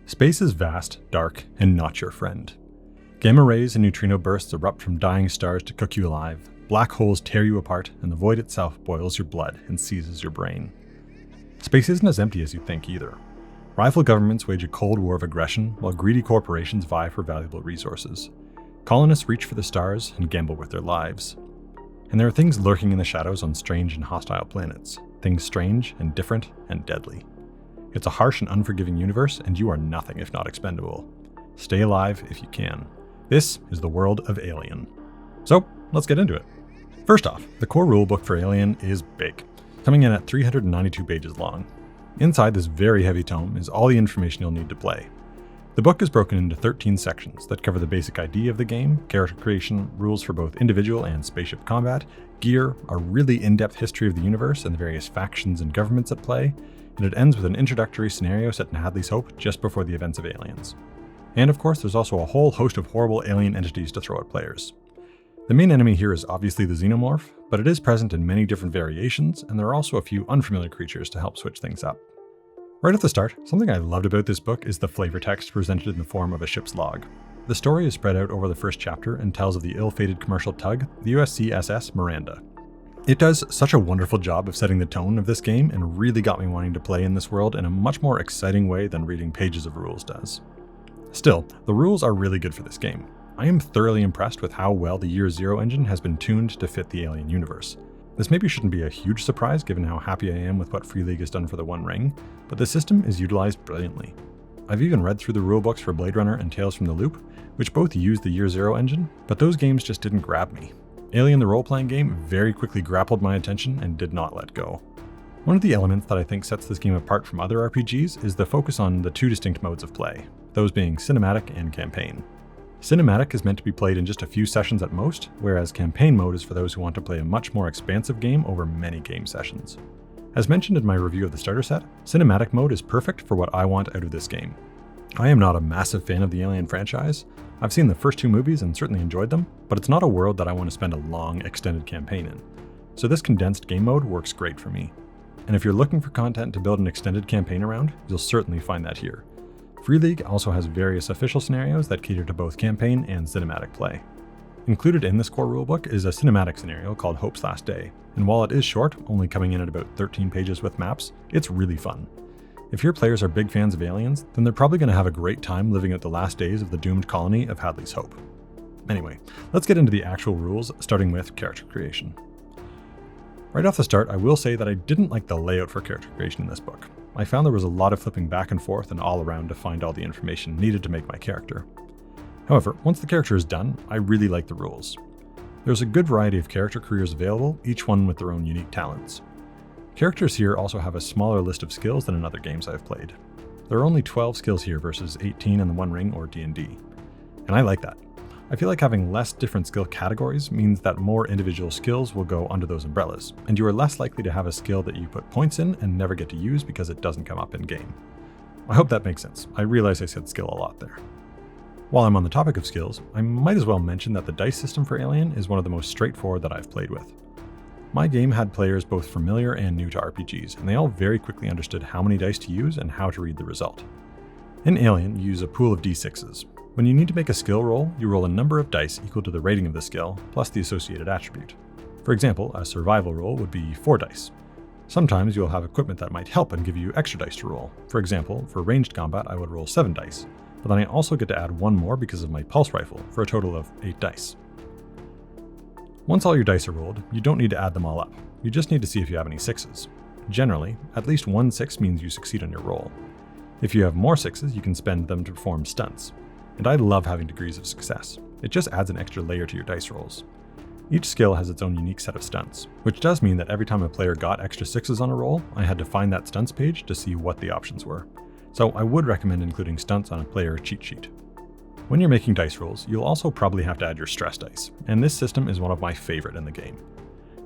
Space is vast, dark, and not your friend. Gamma rays and neutrino bursts erupt from dying stars to cook you alive. Black holes tear you apart, and the void itself boils your blood and seizes your brain. Space isn't as empty as you think either. Rival governments wage a cold war of aggression, while greedy corporations vie for valuable resources. Colonists reach for the stars and gamble with their lives. And there are things lurking in the shadows on strange and hostile planets. Things strange and different and deadly. It's a harsh and unforgiving universe, and you are nothing if not expendable. Stay alive if you can. This is the world of Alien. So, let's get into it. First off, the core rulebook for Alien is big, coming in at 392 pages long. Inside this very heavy tome is all the information you'll need to play. The book is broken into 13 sections that cover the basic idea of the game, character creation, rules for both individual and spaceship combat, gear, a really in-depth history of the universe and the various factions and governments at play, and it ends with an introductory scenario set in Hadley's Hope just before the events of Aliens. And of course, there's also a whole host of horrible alien entities to throw at players. The main enemy here is obviously the xenomorph, but it is present in many different variations, and there are also a few unfamiliar creatures to help switch things up. Right at the start, something I loved about this book is the flavor text presented in the form of a ship's log. The story is spread out over the first chapter and tells of the ill-fated commercial tug, the USCSS Miranda. It does such a wonderful job of setting the tone of this game and really got me wanting to play in this world in a much more exciting way than reading pages of rules does. Still, the rules are really good for this game. I am thoroughly impressed with how well the Year Zero engine has been tuned to fit the Alien universe. This maybe shouldn't be a huge surprise given how happy I am with what Free League has done for the One Ring, but the system is utilized brilliantly. I've even read through the rulebooks for Blade Runner and Tales from the Loop, which both use the Year Zero engine, but those games just didn't grab me. Alien the role-playing game very quickly grappled my attention and did not let go. One of the elements that I think sets this game apart from other RPGs is the focus on the two distinct modes of play, those being cinematic and campaign. Cinematic is meant to be played in just a few sessions at most, whereas campaign mode is for those who want to play a much more expansive game over many game sessions. As mentioned in my review of the starter set, cinematic mode is perfect for what I want out of this game. I am not a massive fan of the Alien franchise. I've seen the first two movies and certainly enjoyed them, but it's not a world that I want to spend a long, extended campaign in. So this condensed game mode works great for me. And if you're looking for content to build an extended campaign around, you'll certainly find that here. Free League also has various official scenarios that cater to both campaign and cinematic play. Included in this core rulebook is a cinematic scenario called Hope's Last Day, and while it is short, only coming in at about 13 pages with maps, it's really fun. If your players are big fans of Aliens, then they're probably going to have a great time living out the last days of the doomed colony of Hadley's Hope. Anyway, let's get into the actual rules, starting with character creation. Right off the start, I will say that I didn't like the layout for character creation in this book. I found there was a lot of flipping back and forth and all around to find all the information needed to make my character. However, once the character is done, I really like the rules. There's a good variety of character careers available, each one with their own unique talents. Characters here also have a smaller list of skills than in other games I've played. There are only 12 skills here versus 18 in the One Ring or D&D. And I like that. I feel like having less different skill categories means that more individual skills will go under those umbrellas, and you are less likely to have a skill that you put points in and never get to use because it doesn't come up in game. I hope that makes sense. I realize I said skill a lot there. While I'm on the topic of skills, I might as well mention that the dice system for Alien is one of the most straightforward that I've played with. My game had players both familiar and new to RPGs, and they all very quickly understood how many dice to use and how to read the result. In Alien, you use a pool of d6s. When you need to make a skill roll, you roll a number of dice equal to the rating of the skill, plus the associated attribute. For example, a survival roll would be 4 dice. Sometimes you'll have equipment that might help and give you extra dice to roll. For example, for ranged combat I would roll 7 dice, but then I also get to add 1 more because of my pulse rifle, for a total of 8 dice. Once all your dice are rolled, you don't need to add them all up. You just need to see if you have any 6s. Generally, at least 1 6 means you succeed on your roll. If you have more 6s, you can spend them to perform stunts. And I love having degrees of success. It just adds an extra layer to your dice rolls. Each skill has its own unique set of stunts, which does mean that every time a player got extra 6s on a roll, I had to find that stunts page to see what the options were. So I would recommend including stunts on a player cheat sheet. When you're making dice rolls, you'll also probably have to add your stress dice, and this system is one of my favorite in the game.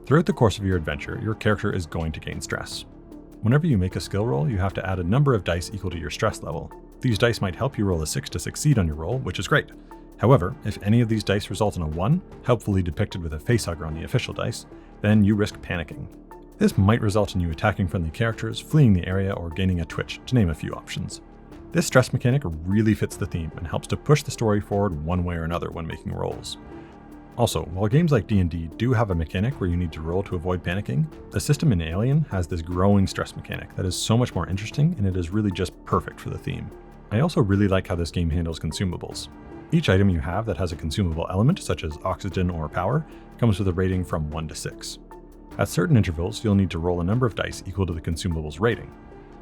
Throughout the course of your adventure, your character is going to gain stress. Whenever you make a skill roll, you have to add a number of dice equal to your stress level. These dice might help you roll a 6 to succeed on your roll, which is great. However, if any of these dice result in a 1, helpfully depicted with a facehugger on the official dice, then you risk panicking. This might result in you attacking friendly characters, fleeing the area, or gaining a twitch, to name a few options. This stress mechanic really fits the theme and helps to push the story forward one way or another when making rolls. Also, while games like D&D do have a mechanic where you need to roll to avoid panicking, the system in Alien has this growing stress mechanic that is so much more interesting, and it is really just perfect for the theme. I also really like how this game handles consumables. Each item you have that has a consumable element, such as oxygen or power, comes with a rating from 1 to 6. At certain intervals, you'll need to roll a number of dice equal to the consumable's rating.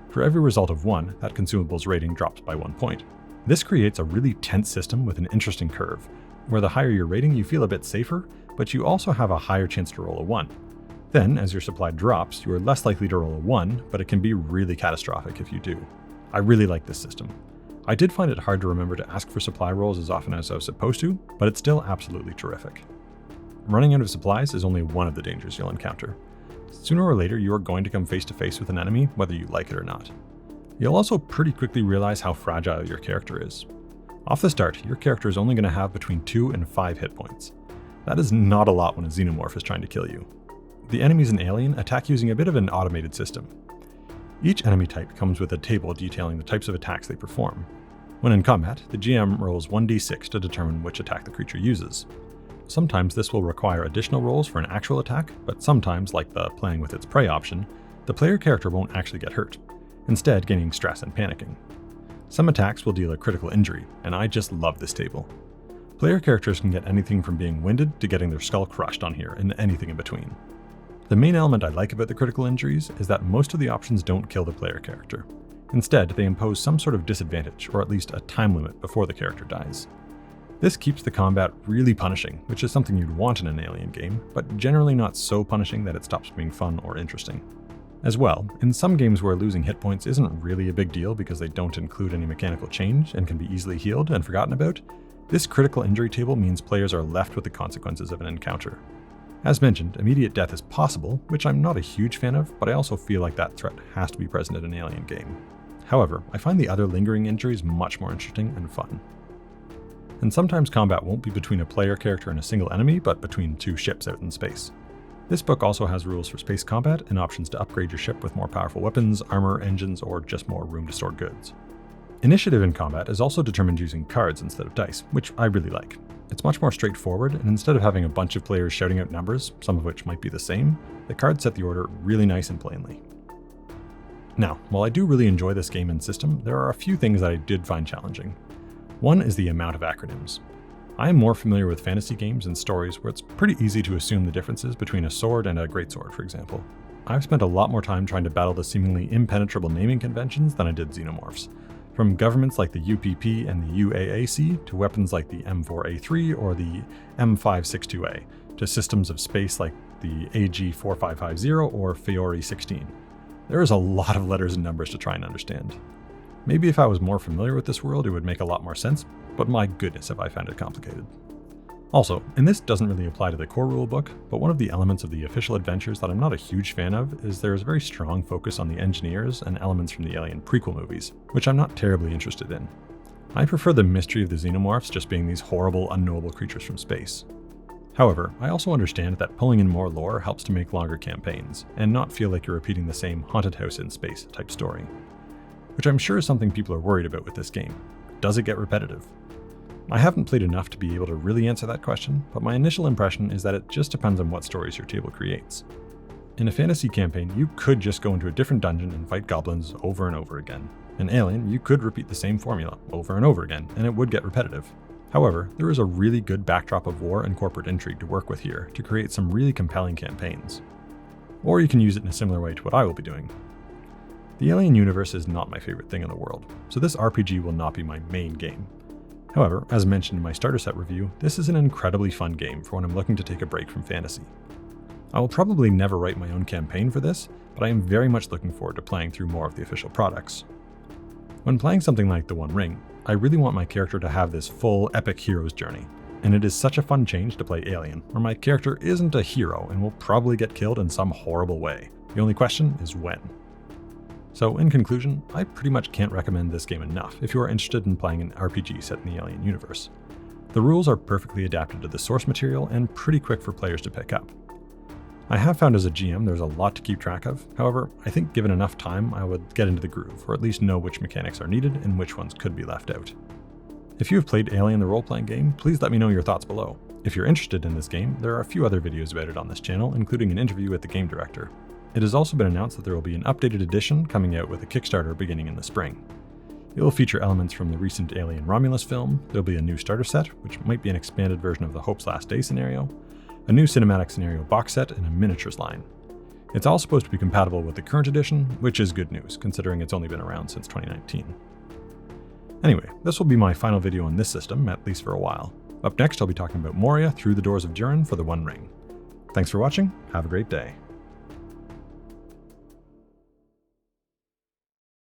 For every result of 1, that consumable's rating drops by 1 point. This creates a really tense system with an interesting curve, where the higher your rating you feel a bit safer, but you also have a higher chance to roll a 1. Then, as your supply drops, you are less likely to roll a 1, but it can be really catastrophic if you do. I really like this system. I did find it hard to remember to ask for supply rolls as often as I was supposed to, but it's still absolutely terrific. Running out of supplies is only one of the dangers you'll encounter. Sooner or later, you are going to come face to face with an enemy, whether you like it or not. You'll also pretty quickly realize how fragile your character is. Off the start, your character is only going to have between 2 and 5 hit points. That is not a lot when a xenomorph is trying to kill you. The enemies in Alien attack using a bit of an automated system. Each enemy type comes with a table detailing the types of attacks they perform. When in combat, the GM rolls 1d6 to determine which attack the creature uses. Sometimes this will require additional rolls for an actual attack, but sometimes, like the playing with its prey option, the player character won't actually get hurt, instead gaining stress and panicking. Some attacks will deal a critical injury, and I just love this table. Player characters can get anything from being winded to getting their skull crushed on here, and anything in between. The main element I like about the critical injuries is that most of the options don't kill the player character. Instead, they impose some sort of disadvantage, or at least a time limit before the character dies. This keeps the combat really punishing, which is something you'd want in an Alien game, but generally not so punishing that it stops being fun or interesting. As well, in some games where losing hit points isn't really a big deal because they don't include any mechanical change and can be easily healed and forgotten about, this critical injury table means players are left with the consequences of an encounter. As mentioned, immediate death is possible, which I'm not a huge fan of, but I also feel like that threat has to be present in an Alien game. However, I find the other lingering injuries much more interesting and fun. And sometimes combat won't be between a player character and a single enemy, but between 2 ships out in space. This book also has rules for space combat and options to upgrade your ship with more powerful weapons, armor, engines, or just more room to store goods. Initiative in combat is also determined using cards instead of dice, which I really like. It's much more straightforward, and instead of having a bunch of players shouting out numbers, some of which might be the same, the cards set the order really nice and plainly. Now, while I do really enjoy this game and system, there are a few things that I did find challenging. One is the amount of acronyms. I am more familiar with fantasy games and stories where it's pretty easy to assume the differences between a sword and a greatsword, for example. I've spent a lot more time trying to battle the seemingly impenetrable naming conventions than I did xenomorphs. From governments like the UPP and the UAAC, to weapons like the M4A3 or the M562A, to systems of space like the AG4550 or Fiori 16. There is a lot of letters and numbers to try and understand. Maybe if I was more familiar with this world, it would make a lot more sense, but my goodness if I found it complicated. Also, and this doesn't really apply to the core rulebook, but one of the elements of the official adventures that I'm not a huge fan of is there is a very strong focus on the engineers and elements from the Alien prequel movies, which I'm not terribly interested in. I prefer the mystery of the xenomorphs just being these horrible, unknowable creatures from space. However, I also understand that pulling in more lore helps to make longer campaigns, and not feel like you're repeating the same haunted house in space type story. Which I'm sure is something people are worried about with this game. Does it get repetitive? I haven't played enough to be able to really answer that question, but my initial impression is that it just depends on what stories your table creates. In a fantasy campaign, you could just go into a different dungeon and fight goblins over and over again. In Alien, you could repeat the same formula over and over again, and it would get repetitive. However, there is a really good backdrop of war and corporate intrigue to work with here to create some really compelling campaigns. Or you can use it in a similar way to what I will be doing. The Alien universe is not my favorite thing in the world, so this RPG will not be my main game. However, as mentioned in my starter set review, this is an incredibly fun game for when I'm looking to take a break from fantasy. I will probably never write my own campaign for this, but I am very much looking forward to playing through more of the official products. When playing something like The One Ring, I really want my character to have this full epic hero's journey, and it is such a fun change to play Alien, where my character isn't a hero and will probably get killed in some horrible way. The only question is when. So in conclusion, I pretty much can't recommend this game enough if you are interested in playing an RPG set in the Alien universe. The rules are perfectly adapted to the source material and pretty quick for players to pick up. I have found as a GM there's a lot to keep track of, however, I think given enough time I would get into the groove, or at least know which mechanics are needed and which ones could be left out. If you have played Alien the role-playing game, please let me know your thoughts below. If you're interested in this game, there are a few other videos about it on this channel, including an interview with the game director. It has also been announced that there will be an updated edition coming out with a Kickstarter beginning in the spring. It will feature elements from the recent Alien Romulus film, there'll be a new starter set, which might be an expanded version of the Hope's Last Day scenario, a new cinematic scenario box set, and a miniatures line. It's all supposed to be compatible with the current edition, which is good news, considering it's only been around since 2019. Anyway, this will be my final video on this system, at least for a while. Up next, I'll be talking about Moria Through the Doors of Durin for the One Ring. Thanks for watching, have a great day.